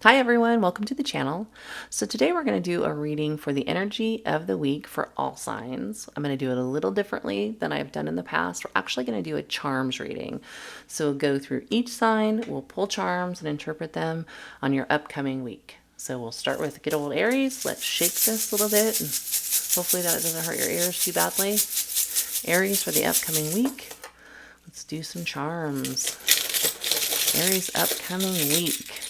Hi everyone, welcome to the channel. So today we're going to do a reading for the energy of the week for all signs. I'm going to do it a little differently than I've done in the past. We're actually going to do a charms reading. So we'll go through each sign, we'll pull charms and interpret them on your upcoming week. So we'll start with good old Aries. Let's shake this a little bit and hopefully that doesn't hurt your ears too badly. Aries for the upcoming week. Let's do some charms. Aries upcoming week.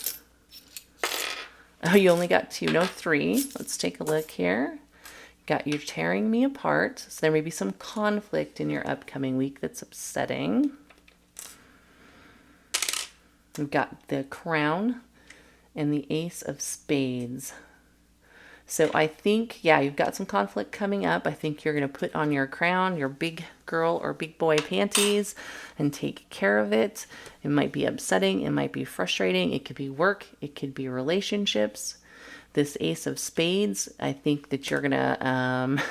Oh, you only got two, no three. Let's take a look here. Got you tearing me apart. So there may be some conflict in your upcoming week that's upsetting. We've got the Crown and the Ace of Spades. So I think, yeah, you've got some conflict coming up. I think you're going to put on your crown, your big girl or big boy panties, and take care of it. It might be upsetting. It might be frustrating. It could be work. It could be relationships. This Ace of Spades, I think that you're going to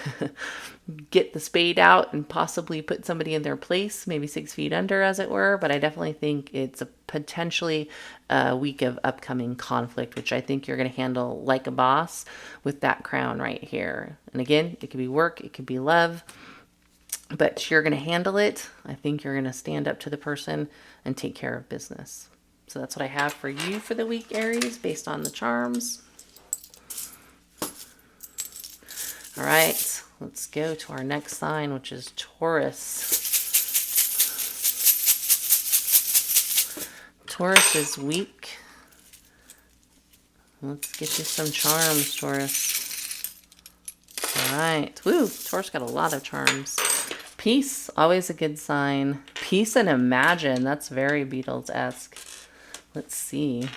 get the spade out and possibly put somebody in their place, maybe 6 feet under, as it were. But I definitely think it's a potentially a week of upcoming conflict, which I think you're going to handle like a boss with that crown right here. And again, it could be work, it could be love, but you're going to handle it. I think you're going to stand up to the person and take care of business. So that's what I have for you for the week, Aries, based on the charms. All right, let's go to our next sign, which is Taurus. Taurus is weak. Let's get you some charms, Taurus. All right. Woo, Taurus got a lot of charms. Peace, always a good sign. Peace and imagine. That's very Beatles-esque. Let's see.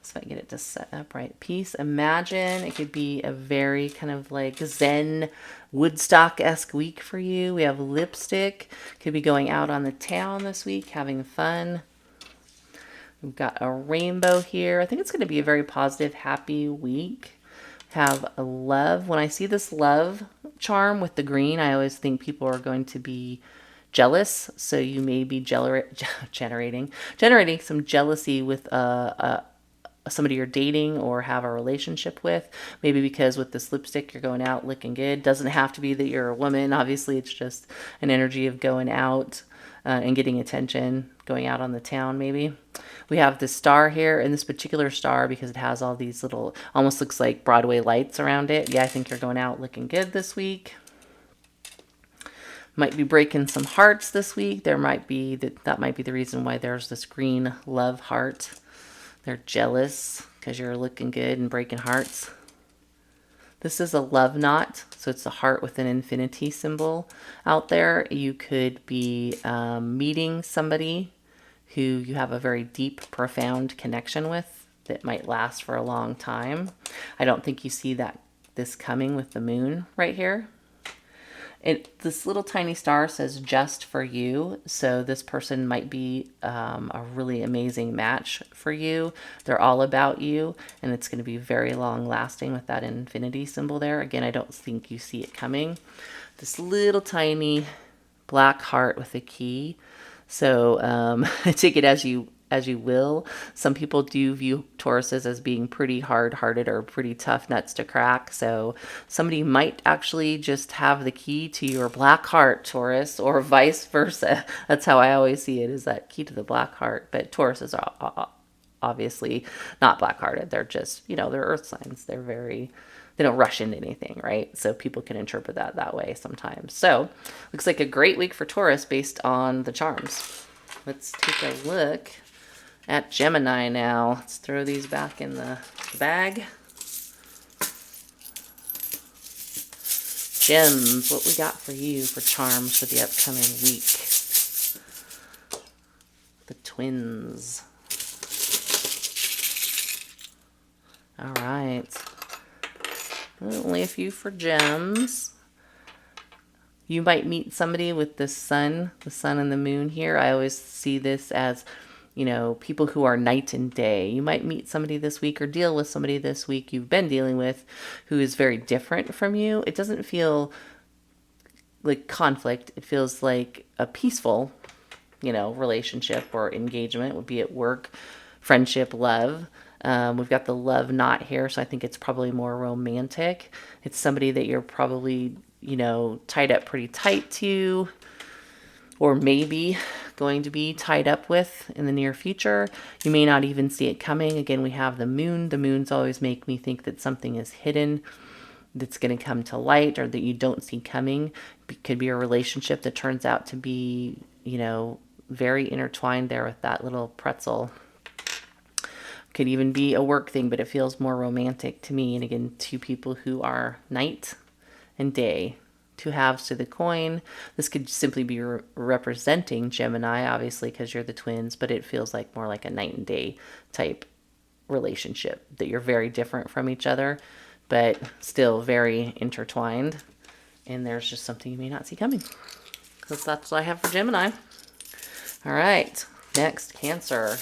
If I get it to set up right. Peace, imagine. It could be a very kind of like Zen, Woodstock-esque week for you. We have lipstick. Could be going out on the town this week, having fun. We've got a rainbow here. I think it's going to be a very positive, happy week. Have a love. When I see this love charm with the green, I always think people are going to be jealous. So you may be generating some jealousy with somebody you're dating or have a relationship with. Maybe because with this lipstick you're going out looking good. Doesn't have to be that you're a woman. Obviously it's just an energy of going out and getting attention, going out on the town maybe. We have this star here, and this particular star, because it has all these little, almost looks like Broadway lights around it. Yeah, I think you're going out looking good this week. Might be breaking some hearts this week. There might be that might be the reason why there's this green love heart. They're jealous because you're looking good and breaking hearts. This is a love knot, so it's a heart with an infinity symbol out there. You could be meeting somebody who you have a very deep, profound connection with that might last for a long time. I don't think you see this coming with the moon right here. This little tiny star says just for you. So this person might be a really amazing match for you. They're all about you, and it's going to be very long lasting with that infinity symbol there. Again, I don't think you see it coming. This little tiny black heart with a key. So take it as you will. Some people do view Tauruses as being pretty hard-hearted or pretty tough nuts to crack. So somebody might actually just have the key to your black heart, Taurus, or vice versa. That's how I always see it, is that key to the black heart. But Tauruses are obviously not black-hearted. They're just, they're earth signs. They don't rush into anything, right? So people can interpret that way sometimes. So looks like a great week for Taurus based on the charms. Let's take a look at Gemini now. Let's throw these back in the bag. Gems, what we got for you for charms for the upcoming week? The twins. All right. Only a few for gems. You might meet somebody with the sun and the moon here. I always see this as, people who are night and day. You might meet somebody this week or deal with somebody this week you've been dealing with who is very different from you. It doesn't feel like conflict. It feels like a peaceful, relationship or engagement. Would be at work, friendship, love. We've got the love knot here, so I think it's probably more romantic. It's somebody that you're probably, you know, tied up pretty tight to, or maybe going to be tied up with in the near future. You may not even see it coming. Again, we have the moon. The moons always make me think that something is hidden that's going to come to light or that you don't see coming. It could be a relationship that turns out to be, you know, very intertwined there with that little pretzel. Could even be a work thing, but it feels more romantic to me. And again, two people who are night and day. Two halves to the coin. This could simply be representing Gemini, obviously, because you're the twins, but it feels like more like a night and day type relationship, that you're very different from each other, but still very intertwined. And there's just something you may not see coming. Because that's what I have for Gemini. All right, next, Cancer.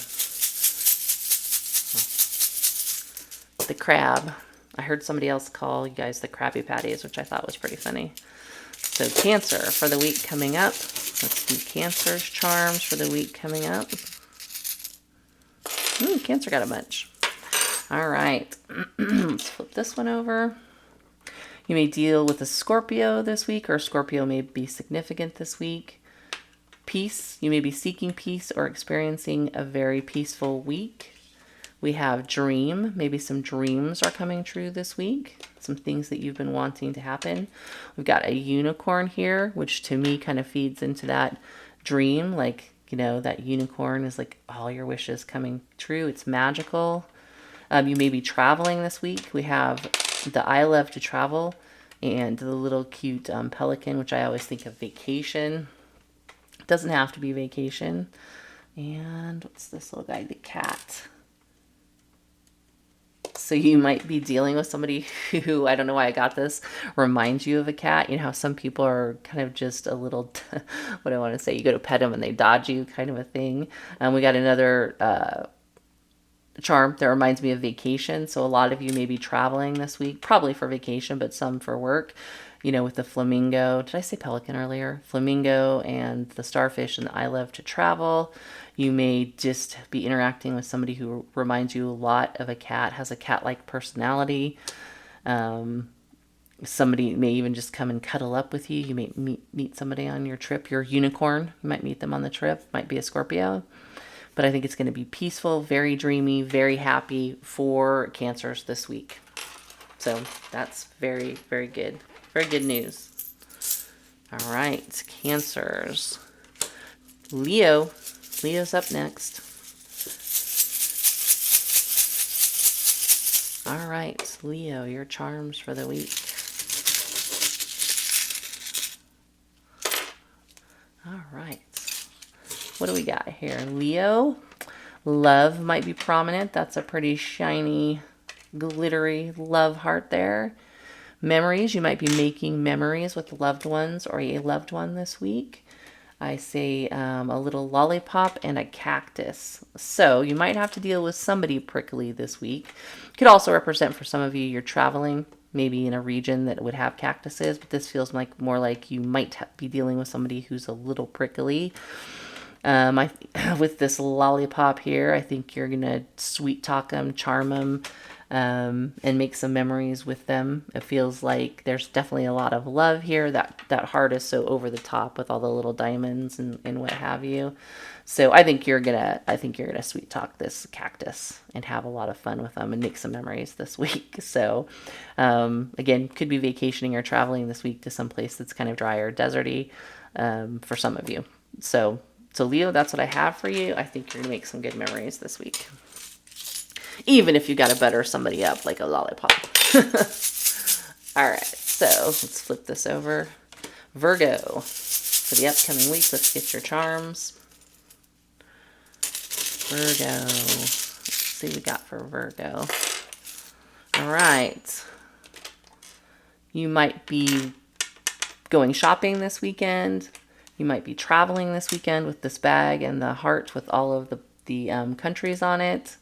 The crab. I heard somebody else call you guys the Krabby Patties, which I thought was pretty funny. So Cancer for the week coming up. Let's do Cancer's charms for the week coming up. Cancer got a bunch. All right. Let's flip this one over. You may deal with a Scorpio this week, or Scorpio may be significant this week. Peace. You may be seeking peace or experiencing a very peaceful week. We have dream. Maybe some dreams are coming true this week. Some things that you've been wanting to happen. We've got a unicorn here, which to me kind of feeds into that dream. Like, you know, that unicorn is like all your wishes coming true. It's magical. You may be traveling this week. We have the I love to travel and the little cute pelican, which I always think of vacation. It doesn't have to be vacation. And what's this little guy? The cat. So you might be dealing with somebody who, I don't know why I got this, reminds you of a cat. You know how some people are kind of just a little, what do I want to say? You go to pet them and they dodge you, kind of a thing. We got another charm that reminds me of vacation. So a lot of you may be traveling this week, probably for vacation, but some for work. You know, with the flamingo. Did I say pelican earlier? Flamingo and the starfish and the I love to travel. You may just be interacting with somebody who reminds you a lot of a cat, has a cat-like personality. Somebody may even just come and cuddle up with you. You may meet somebody on your trip. Your unicorn, you might meet them on the trip. Might be a Scorpio. But I think it's going to be peaceful, very dreamy, very happy for Cancers this week. So that's very, very good. Very good news. All right, Cancers. Leo. Leo's up next. All right, Leo, your charms for the week. All right. What do we got here? Leo. Love might be prominent. That's a pretty shiny, glittery love heart there. Memories. You might be making memories with loved ones or a loved one this week. I say a little lollipop and a cactus. So you might have to deal with somebody prickly this week. Could also represent for some of you, you're traveling maybe in a region that would have cactuses, but this feels like more like you might be dealing with somebody who's a little prickly. With this lollipop here, I think you're going to sweet talk them, charm them, and make some memories with them. It feels like there's definitely a lot of love here. That heart is so over the top with all the little diamonds and what have you. So I think you're gonna sweet talk this cactus and have a lot of fun with them and make some memories this week. So again, could be vacationing or traveling this week to some place that's kind of dry or deserty for some of you. So Leo, that's what I have for you. I think you're going to make some good memories this week. Even if you got to butter somebody up like a lollipop. All right, so let's flip this over. Virgo, for the upcoming week, let's get your charms. Virgo, let's see what we got for Virgo. All right. You might be going shopping this weekend. You might be traveling this weekend with this bag and the heart with all of the countries on it.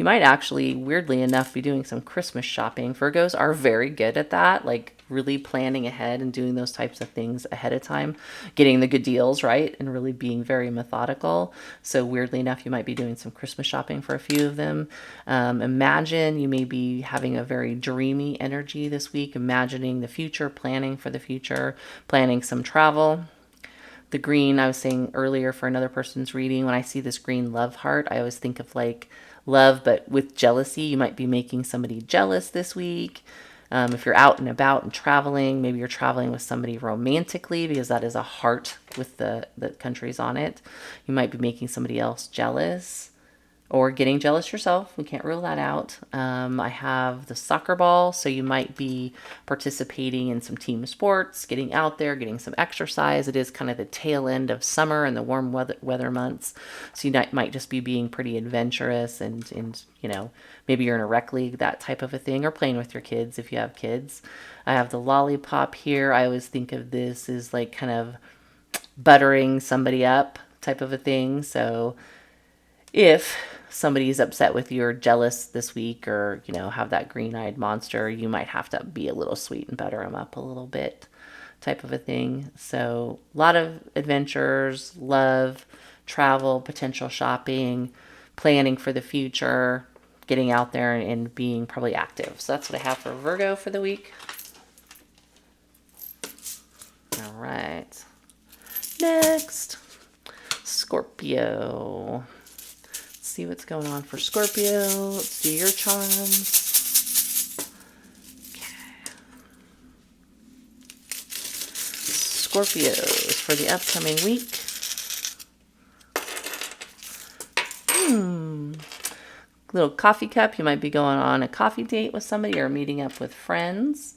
You might actually, weirdly enough, be doing some Christmas shopping. Virgos are very good at that, like really planning ahead and doing those types of things ahead of time, getting the good deals, right? And really being very methodical. So weirdly enough, you might be doing some Christmas shopping for a few of them. Imagine you may be having a very dreamy energy this week, imagining the future, planning for the future, planning some travel. The green, I was saying earlier for another person's reading, when I see this green love heart, I always think of like love, but with jealousy. You might be making somebody jealous this week. If you're out and about and traveling, maybe you're traveling with somebody romantically, because that is a heart with the countries on it. You might be making somebody else jealous or getting jealous yourself. We can't rule that out. I have the soccer ball, so you might be participating in some team sports, getting out there, getting some exercise. It is kind of the tail end of summer and the warm weather months, so you might just be being pretty adventurous and you know, maybe you're in a rec league, that type of a thing, or playing with your kids if you have kids. I have the lollipop here. I always think of this as like kind of buttering somebody up type of a thing. So if somebody's upset with you or jealous this week, or, you know, have that green-eyed monster, you might have to be a little sweet and butter them up a little bit type of a thing. So a lot of adventures, love, travel, potential shopping, planning for the future, getting out there and being probably active. So that's what I have for Virgo for the week. All right. Next, Scorpio. See what's going on for Scorpio. Let's do your charms. Okay. Scorpios for the upcoming week. Little coffee cup. You might be going on a coffee date with somebody or meeting up with friends.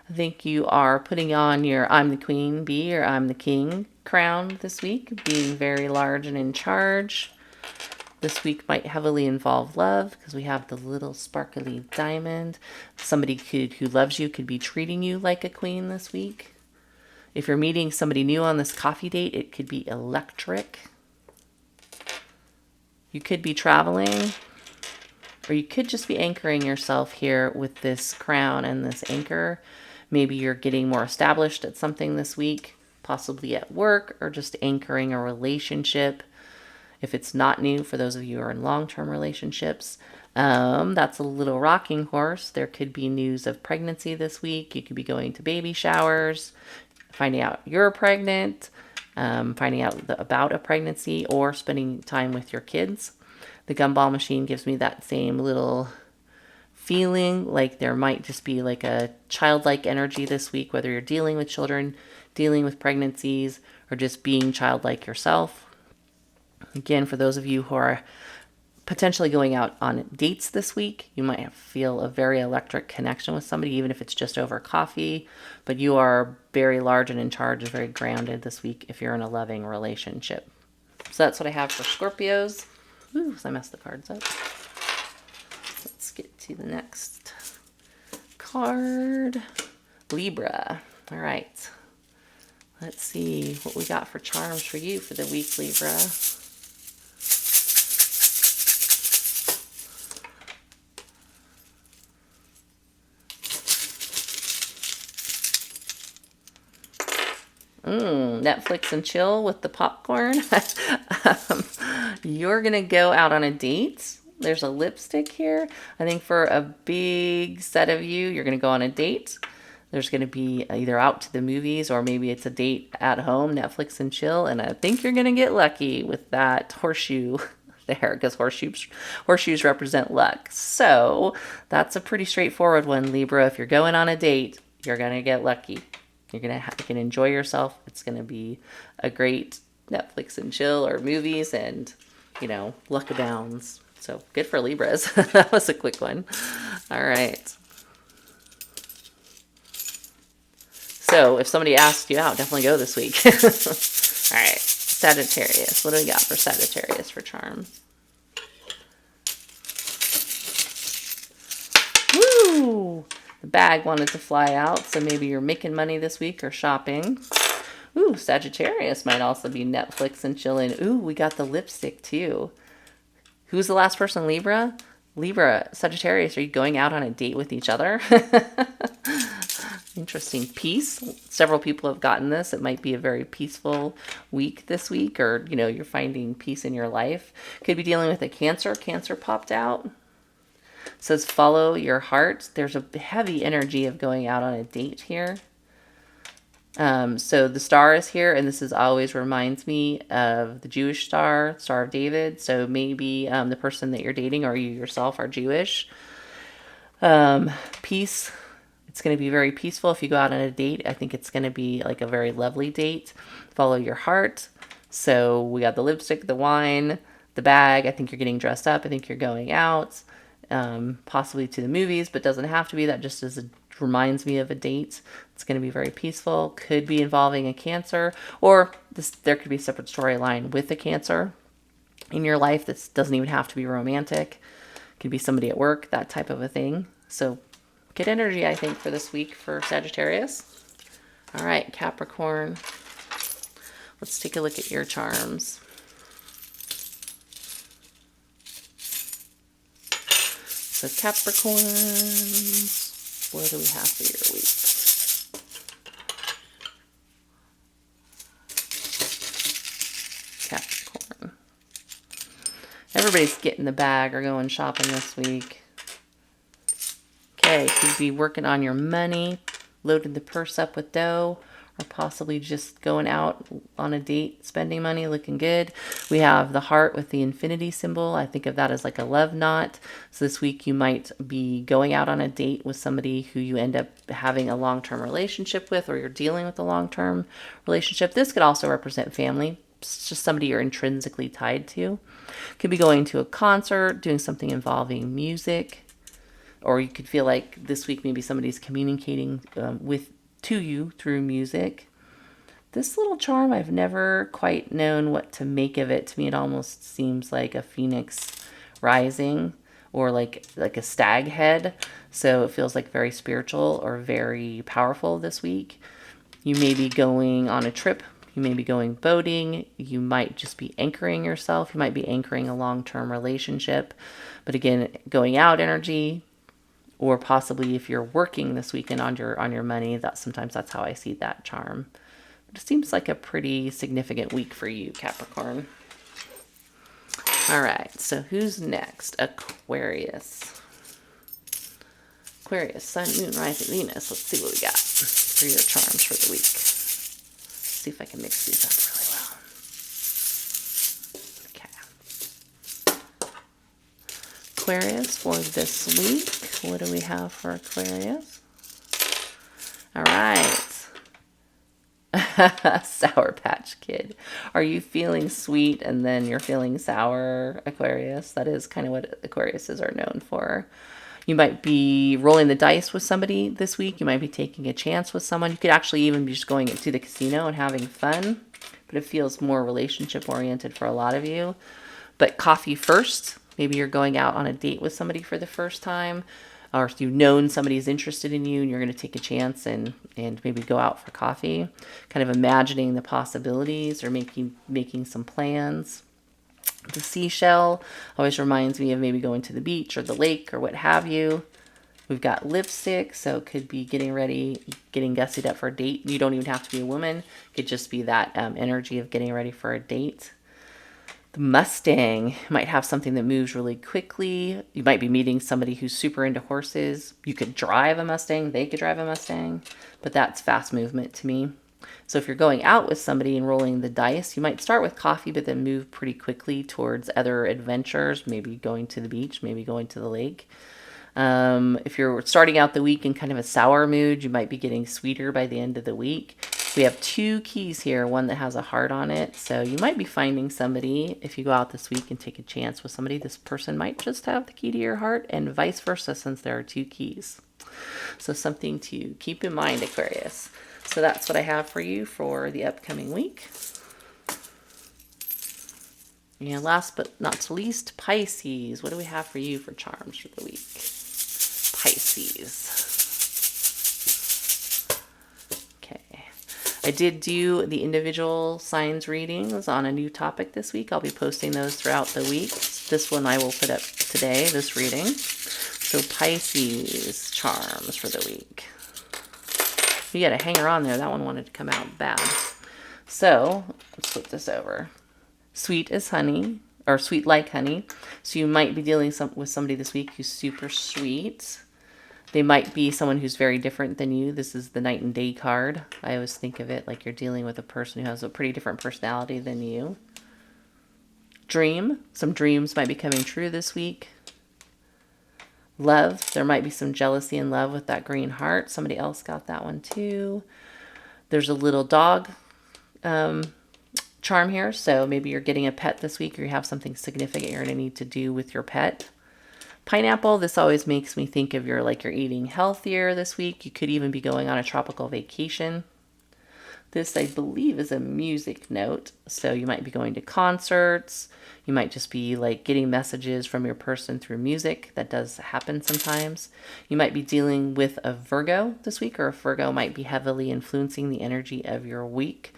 I think you are putting on your I'm the queen bee or I'm the king crown this week, being very large and in charge. This week might heavily involve love because we have the little sparkly diamond. Somebody who loves you could be treating you like a queen this week. If you're meeting somebody new on this coffee date, it could be electric. You could be traveling, or you could just be anchoring yourself here with this crown and this anchor. Maybe you're getting more established at something this week, possibly at work, or just anchoring a relationship. If it's not new, for those of you who are in long-term relationships, that's a little rocking horse. There could be news of pregnancy this week. You could be going to baby showers, finding out you're pregnant, finding out about a pregnancy, or spending time with your kids. The gumball machine gives me that same little feeling, like there might just be like a childlike energy this week, whether you're dealing with children, dealing with pregnancies, or just being childlike yourself. Again, for those of you who are potentially going out on dates this week, you might feel a very electric connection with somebody, even if it's just over coffee. But you are very large and in charge and very grounded this week if you're in a loving relationship. So that's what I have for Scorpios. Ooh, so I messed the cards up. Let's get to the next card. Libra. All right. Let's see what we got for charms for you for the week, Libra. Netflix and chill with the popcorn. You're going to go out on a date. There's a lipstick here. I think for a big set of you, you're going to go on a date. There's going to be either out to the movies or maybe it's a date at home, Netflix and chill. And I think you're going to get lucky with that horseshoe there because horseshoes represent luck. So that's a pretty straightforward one, Libra. If you're going on a date, you're going to get lucky. You can enjoy yourself. It's going to be a great Netflix and chill or movies and, you know, luck abounds. So good for Libras. That was a quick one. All right. So if somebody asked you out, definitely go this week. All right. Sagittarius. What do we got for Sagittarius for charms? Woo! The bag wanted to fly out, so maybe you're making money this week or shopping. Ooh, Sagittarius might also be Netflix and chilling. Ooh, we got the lipstick too. Who's the last person, Libra? Libra, Sagittarius, are you going out on a date with each other? Interesting. Peace. Several people have gotten this. It might be a very peaceful week this week, or, you know, you're finding peace in your life. Could be dealing with a Cancer. Cancer popped out. It says follow your heart. There's a heavy energy of going out on a date here. So the star is here, and this is always reminds me of the Jewish star, Star of David. So maybe the person that you're dating or you yourself are Jewish. Peace. It's going to be very peaceful if you go out on a date. I think it's going to be like a very lovely date. Follow your heart. So we got the lipstick, the wine, the bag. I think you're getting dressed up. I think you're going out, possibly to the movies, but doesn't have to be. That just reminds me of a date. It's going to be very peaceful. Could be involving a Cancer, or there could be a separate storyline with a Cancer in your life. This doesn't even have to be romantic. It could be somebody at work, that type of a thing. So good energy, I think, for this week for Sagittarius. All right, Capricorn. Let's take a look at your charms. So Capricorns, what do we have for your week? Capricorn. Everybody's getting the bag or going shopping this week. Okay, could be working on your money, loading the purse up with dough, or possibly just going out on a date, spending money, looking good. We have the heart with the infinity symbol. I think of that as like a love knot. So this week you might be going out on a date with somebody who you end up having a long-term relationship with, or you're dealing with a long-term relationship. This could also represent family. It's just somebody you're intrinsically tied to. Could be going to a concert, doing something involving music, or you could feel like this week maybe somebody's communicating to you through music. This little charm, I've never quite known what to make of it. To me, it almost seems like a phoenix rising, or like a stag head. So it feels like very spiritual or very powerful this week. You may be going on a trip. You may be going boating. You might just be anchoring yourself. You might be anchoring a long-term relationship. But again, going out energy, or possibly if you're working this weekend on your money, sometimes that's how I see that charm. It seems like a pretty significant week for you, Capricorn. All right, so who's next? Aquarius. Aquarius, Sun, Moon, Rising, Venus. Let's see what we got for your charms for the week. Let's see if I can mix these up really well. Okay. Aquarius for this week. What do we have for Aquarius? All right. Sour Patch Kid. Are you feeling sweet and then you're feeling sour, Aquarius? That is kind of what Aquariuses are known for. You might be rolling the dice with somebody this week. You might be taking a chance with someone. You could actually even be just going to the casino and having fun, but it feels more relationship oriented for a lot of you. But coffee first. Maybe you're going out on a date with somebody for the first time, or if you've known somebody's interested in you and you're going to take a chance and maybe go out for coffee, kind of imagining the possibilities or making some plans. The seashell always reminds me of maybe going to the beach or the lake or what have you. We've got lipstick, so it could be getting ready, getting gussied up for a date. You don't even have to be a woman. It could just be that energy of getting ready for a date. The Mustang might have something that moves really quickly. You might be meeting somebody who's super into horses. You could drive a Mustang. They could drive a Mustang. But that's fast movement to me. So if you're going out with somebody and rolling the dice, you might start with coffee, but then move pretty quickly towards other adventures, maybe going to the beach, maybe going to the lake. If you're starting out the week in kind of a sour mood, you might be getting sweeter by the end of the week. We have two keys here, one that has a heart on it. So you might be finding somebody, if you go out this week and take a chance with somebody, this person might just have the key to your heart, and vice versa, since there are two keys. So something to keep in mind, Aquarius. So that's what I have for you for the upcoming week. And last but not least, Pisces. What do we have for you for charms for the week? Pisces. I did do the individual signs readings on a new topic this week. I'll be posting those throughout the week. This one I will put up today, this reading. So Pisces charms for the week. You got a hanger on there. That one wanted to come out bad. So let's flip this over. Sweet as honey, or sweet like honey. So you might be dealing with somebody this week who's super sweet. They might be someone who's very different than you. This is the night and day card. I always think of it like you're dealing with a person who has a pretty different personality than you. Dream. Some dreams might be coming true this week. Love. There might be some jealousy and love with that green heart. Somebody else got that one too. There's a little dog charm here. So maybe you're getting a pet this week, or you have something significant you're going to need to do with your pet. Pineapple. This always makes me think of you're eating healthier this week. You could even be going on a tropical vacation. This, I believe, is a music note. So you might be going to concerts. You might just be getting messages from your person through music. That does happen sometimes. You might be dealing with a Virgo this week, or a Virgo might be heavily influencing the energy of your week.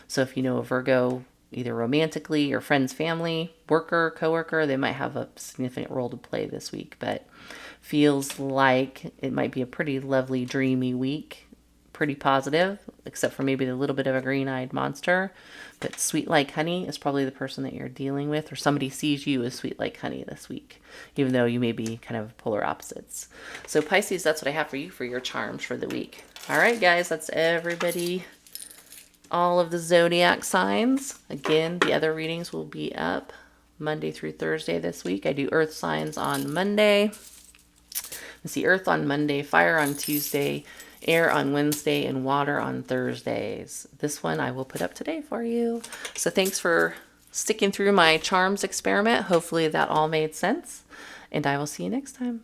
So if you know a Virgo, either romantically or friends, family, worker, coworker, they might have a significant role to play this week. But feels like it might be a pretty lovely, dreamy week. Pretty positive, except for maybe a little bit of a green-eyed monster. But sweet like honey is probably the person that you're dealing with, or somebody sees you as sweet like honey this week, even though you may be kind of polar opposites. So Pisces, that's what I have for you for your charms for the week. All right, guys, that's everybody. All of the zodiac signs. Again, the other readings will be up Monday through Thursday this week. I do earth signs on Monday. Let's see, earth on Monday, fire on Tuesday, air on Wednesday, and water on Thursdays. This one I will put up today for you. So thanks for sticking through my charms experiment. Hopefully that all made sense. And I will see you next time.